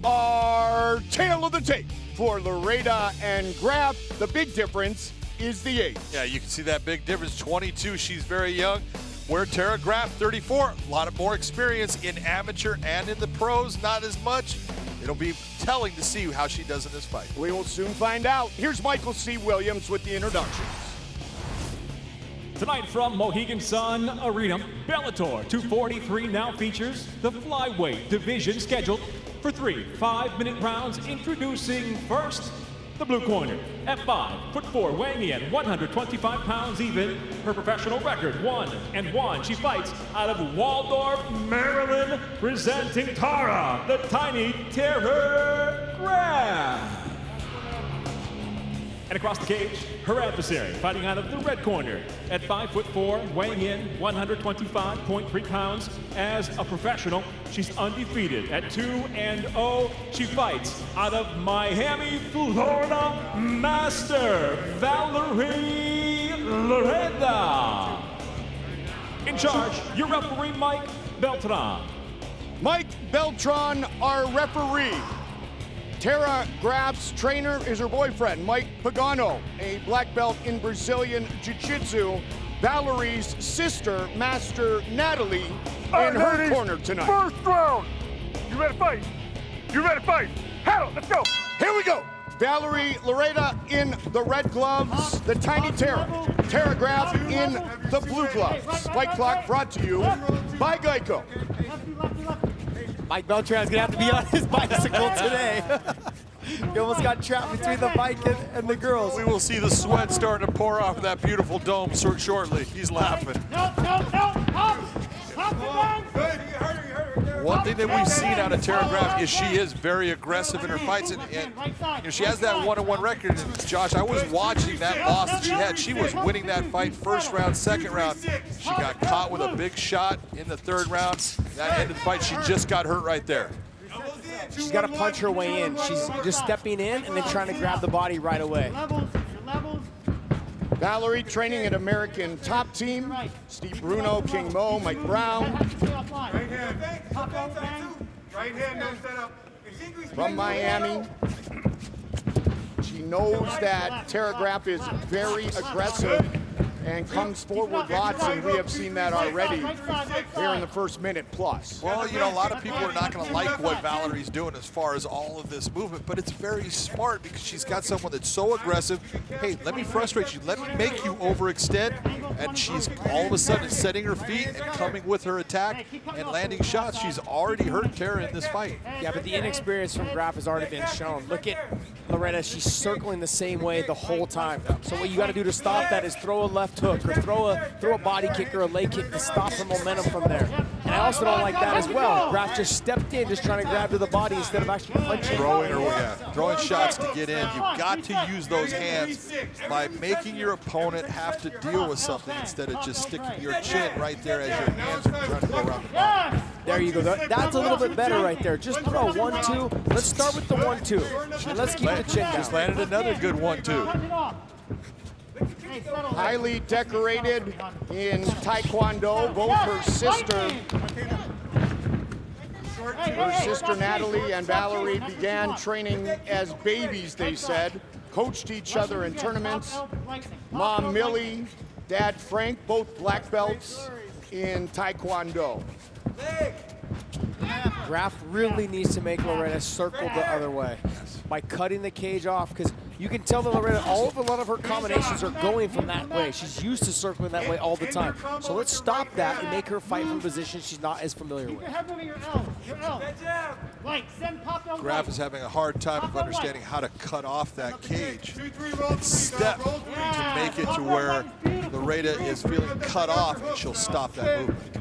our tale of the tape for Loureda and Graff. The big difference is the age. Yeah, you can see that big difference. 22, she's very young. Where Tara Graff, 34, a lot of more experience in amateur and in the pros, not as much. It'll be telling to see how she does in this fight. We will soon find out. Here's Michael C. Williams with the introductions. Tonight from Mohegan Sun Arena, Bellator 243 now features the flyweight division scheduled for 3 5-minute rounds. Introducing first, the blue corner at 5'4", weighing in 125 pounds even. Her professional record 1-1. She fights out of Waldorf, Maryland, presenting Tara, the tiny Tara Graff. And across the cage, her adversary, fighting out of the red corner at 5'4", weighing in 125.3 pounds. As a professional, she's undefeated at 2-0. She fights out of Miami, Florida, Master Valerie Loureda. In charge, your referee, Mike Beltran. Mike Beltran, our referee. Tara Graff's trainer is her boyfriend, Mike Pagano, a black belt in Brazilian Jiu-Jitsu. Valerie's sister, Master Natalie, in her corner tonight. First round. You ready to fight? You ready to fight? Hell, let's go. Here we go. Valerie Loureda in the red gloves, the tiny Tara. Tara Graff in the blue gloves. Fight clock brought to you by Geico. Mike Beltran's gonna have to be on his bicycle today. He almost got trapped between the bike and the girls. We will see the sweat starting to pour off that beautiful dome shortly. He's laughing. One thing that we've seen out of Tara Graff is she is very aggressive in her fights, and you know, she has that 1-1 record. And Josh, I was watching that loss that she had. She was winning that fight first round, second round. She got caught with a big shot in the third round. That ended the fight. She just got hurt right there. She's got to punch her way in. She's just stepping in and then trying to grab the body right away. Valerie training at American Top Team. Steve Bruno, King Mo, Mike Brown. Right hand, no setup. From Miami. She knows that Tara Graff is very aggressive and comes forward lots, and we have seen that already here in the first minute plus. Well, you know, a lot of people are not going to like what Valerie's doing as far as all of this movement, but it's very smart because she's got someone that's so aggressive. Hey, let me frustrate you. Let me make you overextend. And she's all of a sudden setting her feet and coming with her attack and landing shots. She's already hurt Tara in this fight. Yeah, but the inexperience from Graff has already been shown. Look at Loureda. She's circling the same way the whole time. So what you got to do to stop that is throw a left hook or throw a body kick or a leg kick to stop her momentum from there. And I also don't like that as well. Graff just stepped in, just trying to grab to the body instead of actually punching. Throwing shots to get in. You've got to use those hands by making your opponent have to deal with something instead of just sticking your chin right there as your hands are trying to go around the body. There you go. That's a little bit better right there. Just throw 1-2. Let's start with the 1-2. And let's keep the chin down. Just landed another good 1-2. Highly decorated in Taekwondo, both her sister Natalie and Valerie began training as babies, they said. Coached each other in tournaments. Mom Millie, Dad Frank, both black belts in Taekwondo. Graff really needs to make Loureda circle the other way by cutting the cage off, because you can tell that Loureda, a lot of her combinations are going from that way. She's used to circling that way all the time. So let's stop that and make her fight from positions she's not as familiar with. Graff is having a hard time of understanding how to cut off that cage and step to make it to where Loureda is feeling cut off and she'll stop that movement.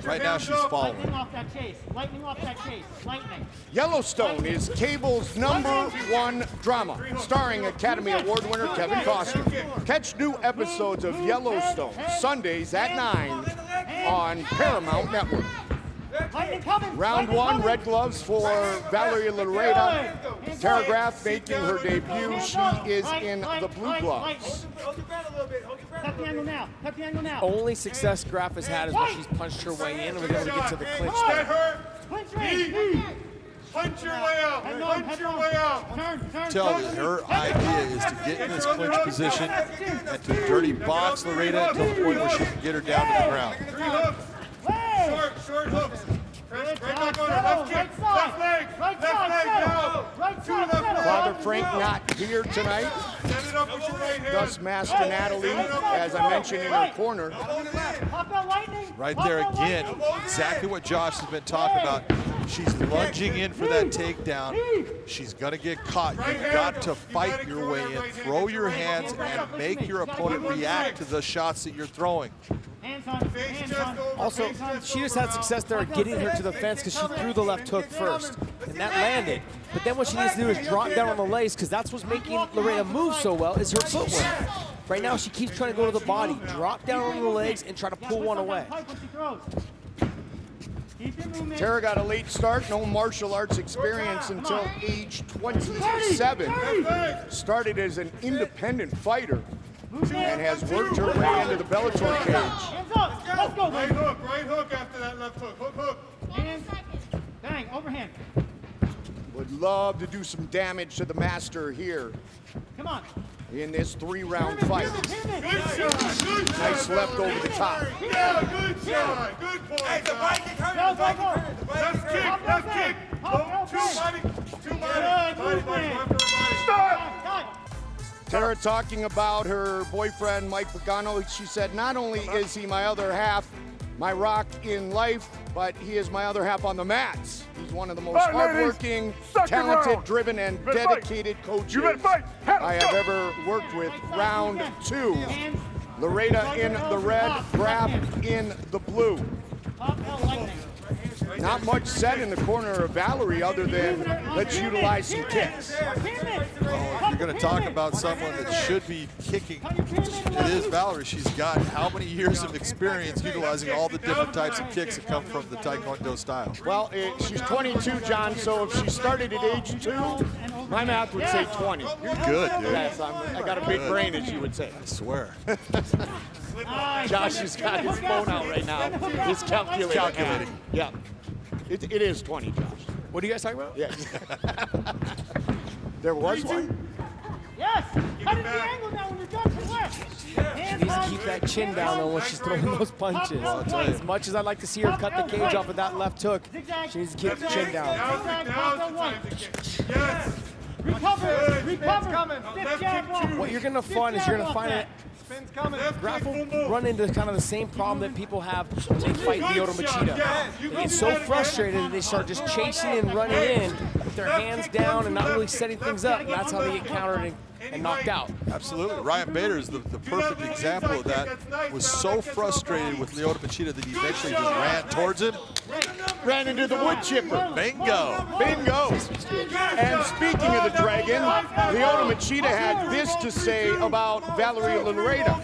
Right now she's following. Lightning off that chase. Lightning. Yellowstone is cable's #1 drama, starring Academy Award winner Kevin Costner. Catch new episodes of Yellowstone Sundays at 9 on Paramount Network. Round 1, red gloves for Valerie Loureda. Tara Graff making her debut. She is in the blue gloves. Cut the angle now. Cut the angle now. Only success Graff has had is when she's punched her way in and was able to get to the clinch. Clinch range. tell that her idea is to get in this clinch position and to dirty box Loureda until the point where she can get her down to the ground. Short hooks. Right back on her. Left kick. Left leg. Left leg now. Father Frank not here tonight. Set it up with your right hand. Thus, Master Natalie, as I mentioned, in her corner. Right there again, exactly what Josh has been talking about. She's lunging in for that takedown. She's gonna get caught. You've got to fight your way in. Throw your hands and make your opponent react to the shots that you're throwing. Also, she just had success there getting her to the fence because she threw the left hook first, and that landed. But then what she needs to do is drop down on the legs, because that's what's making Loureda move so well, is her footwork. Right now, she keeps trying to go to the body, drop down on the legs, and try to pull one away. Tara got a late start, no martial arts experience until age 27. Started as an independent fighter and has worked her way into the Bellator cage. Let's go, Right hook after that left hook. Hook. Bang, overhand. Would love to do some damage to the master here Come on. in this 3-round fight. Good shot. Nice left over the top. Yeah, good shot. Good point. Hey, the bike is hurt. Go. Left kick. Two body. Stop. Tara talking about her boyfriend, Mike Pagano. She said, not only is he my other half, my rock in life, but he is my other half on the mats. He's one of the most All right, ladies. hardworking, Second talented, round. driven, and You better fight. dedicated coaches You better fight. Head I up, have go. ever worked with. Round 2. Loureda in the red, Graff in the blue. Not much said in the corner of Valerie other than let's utilize some kicks. If you're going to talk about someone that should be kicking, it is Valerie. She's got how many years of experience utilizing all the different types of kicks that come from the Taekwondo style? Well, she's 22, John, so if she started at age 2, my math would say 20. You're good, dude. Yes, I got a big brain, as you would say. I swear. Josh has got his phone out right now. He's calculating. Calculating. Yeah. It is 20, Josh. What are you guys talking about? Yes. There was one. Yes. Cut at the angle now when you're done to left. She needs to keep that chin down on when she's throwing those punches. As much as I'd like to see her cut the cage off of that left hook, she needs to keep the chin down. Yes. Recover. Stiff jab one. What you're going to find is you're going to find it. Graff will run into kind of the same problem that people have when they fight Lyoto Machida. They get so frustrated that they start just chasing and running in with their hands down and not really setting things up, and that's how they get countered and knocked out. Absolutely. Ryan Bader is the perfect example of that. Was so frustrated with Lyoto Machida that he eventually just ran towards him. Ran into the wood chipper. Bingo. Bingo. And speaking of the dragon, Lyoto Machida had this to say about Valerie Loureda.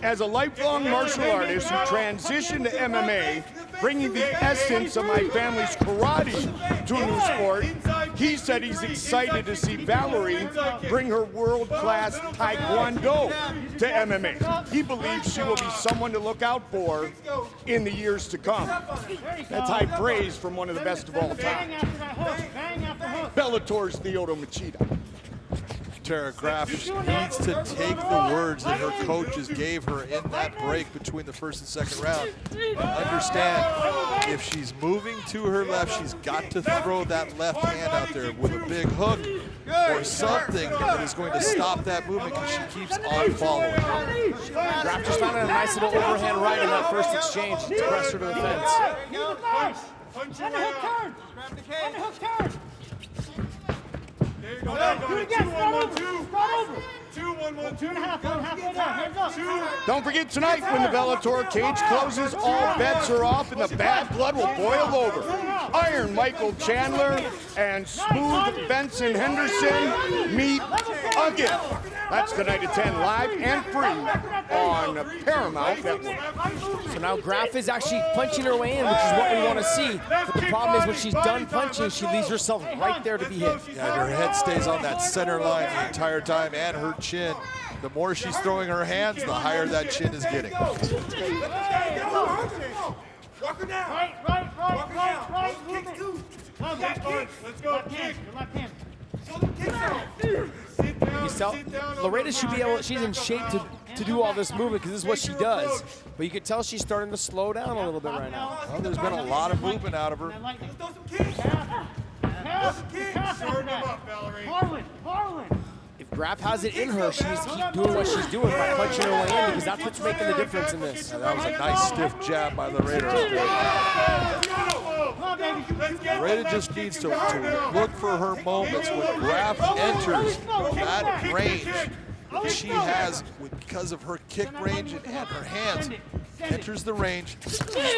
As a lifelong martial artist who transitioned to MMA, bringing the essence of my family's karate to a new sport, he said he's excited to see Valerie bring her world-class Taekwondo to MMA. He believes she will be someone to look out for in the years to come. That's high praise from one of the best of all time. Bellator's Lyoto Machida. Tara Graff needs to take the words that her coaches gave her in that break between the first and second round and understand if she's moving to her left, she's got to throw that left hand out there with a big hook or something that is going to stop that movement because she keeps on following. Graff just found a nice little overhand right in that first exchange to press her to the fence. Underhook turn. Underhook turn. There you go. Do it again. Start over. Start over. 2-1-1-2. 2.5 there. Hands up. Don't forget tonight when the Bellator cage closes, all bets are off and the bad blood will boil over. Iron Michael Chandler and Smooth Benson Henderson meet again. That's tonight at 10 live and free on Paramount Network. So now Graff is actually punching her way in, which is what we want to see. But the problem is when she's done punching, she leaves herself right there to be hit. Yeah, her head stays on that center line the entire time and her chin. The more she's throwing her hands, the higher that chin is getting. Walk her down. Right. Move it. Let's go. Kick. Left hand. You tell Loureda should be able, she's in shape to do all this movement because this is what she does. But you can tell she's starting to slow down a little bit right now. Well, there's been a lot of movement out of her. If Graff has it in her, she needs to keep doing what she's doing by punching her way in because that's what's making the difference in this. That was a nice stiff jab by Loureda. Loureda just needs to look for her moments when Graff enters that range that she has because of her kick range and her hands. Enters the range,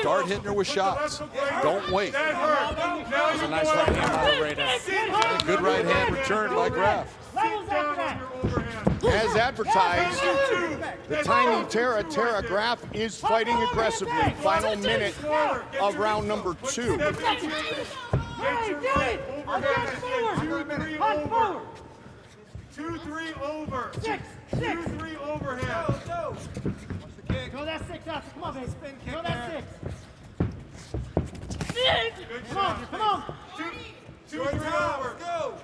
start hitting her with shots. Don't wait. That was a nice right hand by Loureda. A good right hand return by Graff. As advertised, the tiny Tara Graff is fighting aggressively. Final minute of round number 2. Two, three over. Six. 2-3 overhead. Go that 6 out. Come on, baby. Go that 6. Good Come on, job. come on. 2-3 over. Go.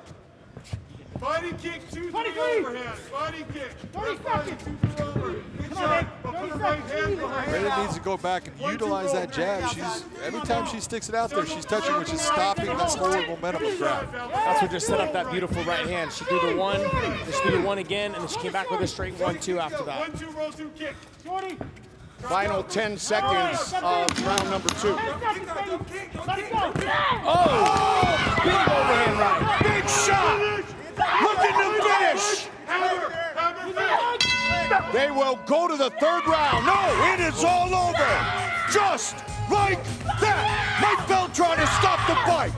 Body kick, 2-3 overhead. Body kick. 30 seconds. 2-3 over. Good Come on, shot. babe. But put 30 the right hand seconds. behind Loureda it. needs to go back and utilize that jab. Every time she sticks it out there, she's touching, which is stopping that forward momentum of Graff. That's what just set up that beautiful right hand. She threw the one, then she threw the one again, and then she came back with a straight 1-2 after that. 1-2 roll 2 kick. 40. Final 10 seconds of round number 2. 10 seconds, baby. Let it go. Oh! Big overhand right. Big shot! Looking to finish! They will go to the 3rd round. No, it is all over. Just like that. Mike Beltran has stopped the fight.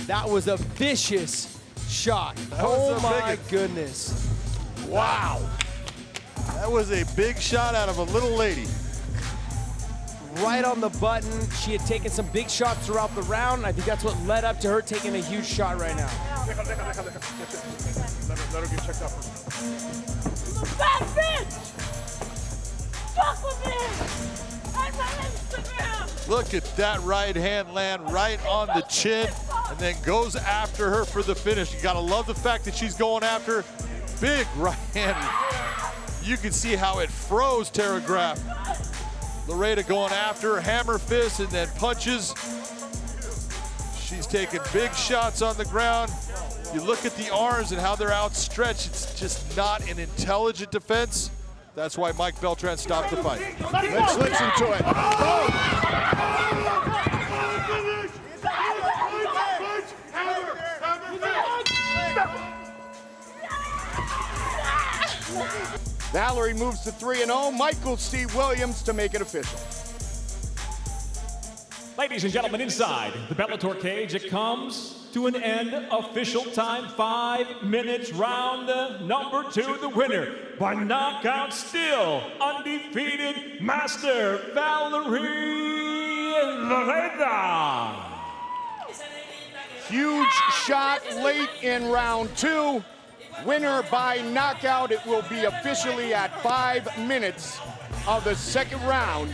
That was a vicious shot. was Oh a my big- goodness. Wow. That was a big shot out of a little lady. Right on the button. She had taken some big shots throughout the round, and I think that's what led up to her taking a huge shot right now. Let her get checked out first. Fat bitch! Fuck with me! I'm on Instagram! Look at that right hand land right on the chin and then goes after her for the finish. You gotta love the fact that she's going after big right hand. You can see how it froze Tara Graff. Loureda going after her, hammer fist and then punches. She's taking big shots on the ground. You look at the arms and how they're outstretched. It's just not an intelligent defense. That's why Mike Beltran stopped the fight. Let's listen to it. Valerie moves to 3-0. Michael C. Williams to make it official. Ladies and gentlemen, inside the Bellator cage, it comes to an end. Official time, 5 minutes, round number 2. The winner by knockout, still undefeated, Master Valerie Loureda. Huge shot late in round 2. Winner by knockout. It will be officially at 5 minutes of the 2nd round.